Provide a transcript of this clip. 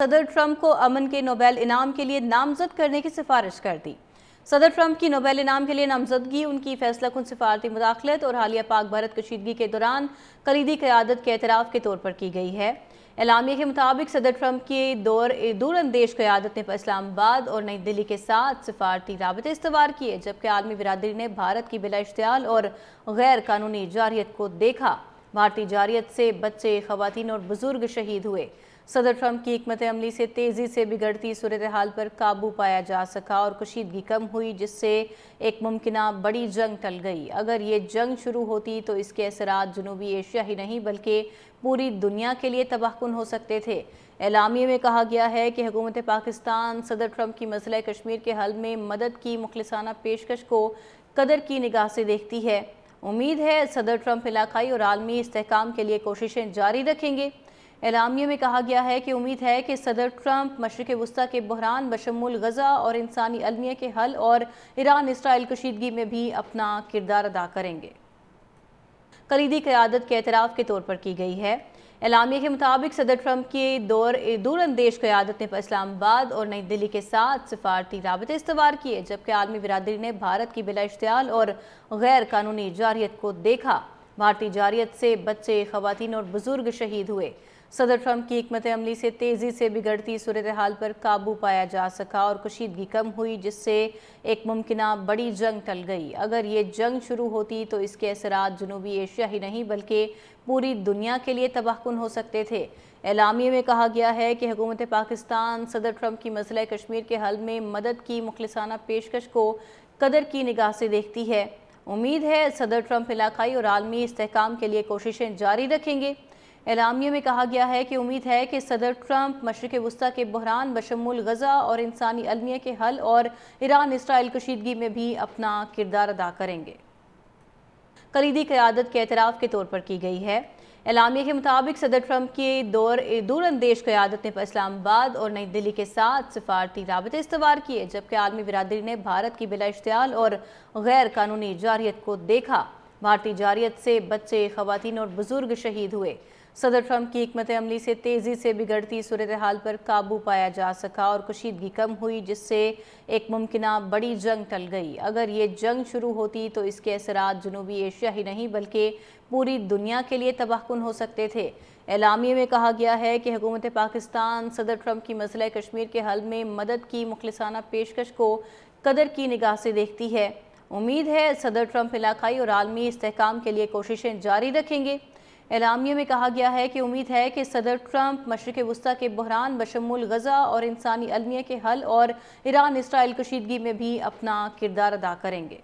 صدر ٹرمپ کو امن کے نوبیل انعام کے لیے نامزد کرنے کی سفارش کر دی۔ صدر ٹرمپ کی نوبیل انعام کے لیے نامزدگی ان کی فیصلہ کن سفارتی مداخلت اور حالیہ پاک بھارت کشیدگی کے دوران کلیدی قیادت کے اعتراف کے طور پر کی گئی ہے۔ اعلامیہ کے مطابق صدر ٹرمپ کی دور اندیش قیادت نے اسلام آباد اور نئی دہلی کے ساتھ سفارتی رابطے استوار کیے، جبکہ عالمی برادری نے بھارت کی بلا اشتعال اور غیر قانونی جارحیت کو دیکھا۔ بھارتی جارحیت سے بچے، خواتین اور بزرگ شہید ہوئے۔ صدر ٹرمپ کی حکمت عملی سے تیزی سے بگڑتی صورتحال پر قابو پایا جا سکا اور کشیدگی کم ہوئی، جس سے ایک ممکنہ بڑی جنگ ٹل گئی۔ اگر یہ جنگ شروع ہوتی تو اس کے اثرات جنوبی ایشیا ہی نہیں بلکہ پوری دنیا کے لیے تباہ کن ہو سکتے تھے۔ اعلامیے میں کہا گیا ہے کہ حکومت پاکستان صدر ٹرمپ کی مسئلہ کشمیر کے حل میں مدد کی مخلصانہ پیشکش کو قدر کی نگاہ سے دیکھتی ہے۔ امید ہے صدر ٹرمپ علاقائی اور عالمی استحکام کے لیے کوششیں جاری رکھیں گے۔ اعلامیے میں کہا گیا ہے کہ امید ہے کہ صدر ٹرمپ مشرق وسطی کے بحران بشمول غزہ اور انسانی المیہ کے حل اور ایران اسرائیل کشیدگی میں بھی اپنا کردار ادا کریں گے۔ کلیدی قیادت کے اعتراف کے طور پر کی گئی ہے۔ اعلامیہ کے مطابق صدر ٹرمپ کی دور اندیش قیادت نے اسلام آباد اور نئی دہلی کے ساتھ سفارتی رابطے استوار کیے، جبکہ عالمی برادری نے بھارت کی بلا اشتعال اور غیر قانونی جارحیت کو دیکھا۔ بھارتی جارحیت سے بچے، خواتین اور بزرگ شہید ہوئے۔ صدر ٹرمپ کی حکمت عملی سے تیزی سے بگڑتی صورتحال پر قابو پایا جا سکا اور کشیدگی کم ہوئی، جس سے ایک ممکنہ بڑی جنگ ٹل گئی۔ اگر یہ جنگ شروع ہوتی تو اس کے اثرات جنوبی ایشیا ہی نہیں بلکہ پوری دنیا کے لیے تباہ کن ہو سکتے تھے۔ اعلامیے میں کہا گیا ہے کہ حکومت پاکستان صدر ٹرمپ کی مسئلہ کشمیر کے حل میں مدد کی مخلصانہ پیشکش کو قدر کی نگاہ سے دیکھتی ہے۔ امید ہے صدر ٹرمپ علاقائی اور عالمی استحکام کے لیے کوششیں جاری رکھیں گے۔ اعلامیے میں کہا گیا ہے کہ امید ہے کہ صدر ٹرمپ مشرق وسطی کے بحران بشمول غزہ اور انسانی المیہ کے حل اور ایران اسرائیل کشیدگی میں بھی اپنا کردار ادا کریں گے۔ کلیدی قیادت کے اعتراف کے طور پر کی گئی ہے۔ اعلامیہ کے مطابق صدر ٹرمپ کی دور اندیش قیادت نے اسلام آباد اور نئی دہلی کے ساتھ سفارتی رابطے استوار کیے، جبکہ عالمی برادری نے بھارت کی بلا اشتعال اور غیر قانونی جارحیت کو دیکھا۔ بھارتی جارحیت سے بچے، خواتین اور بزرگ شہید ہوئے۔ صدر ٹرمپ کی حکمت عملی سے تیزی سے بگڑتی صورتحال پر قابو پایا جا سکا اور کشیدگی کم ہوئی، جس سے ایک ممکنہ بڑی جنگ ٹل گئی۔ اگر یہ جنگ شروع ہوتی تو اس کے اثرات جنوبی ایشیا ہی نہیں بلکہ پوری دنیا کے لیے تباہ کن ہو سکتے تھے۔ اعلامیے میں کہا گیا ہے کہ حکومت پاکستان صدر ٹرمپ کی مسئلہ کشمیر کے حل میں مدد کی مخلصانہ پیشکش کو قدر کی نگاہ سے دیکھتی ہے۔ امید ہے صدر ٹرمپ علاقائی اور عالمی استحکام کے لیے کوششیں جاری رکھیں گے۔ اعلامیے میں کہا گیا ہے کہ امید ہے کہ صدر ٹرمپ مشرق وسطی کے بحران بشمول غزہ اور انسانی المیہ کے حل اور ایران اسرائیل کشیدگی میں بھی اپنا کردار ادا کریں گے۔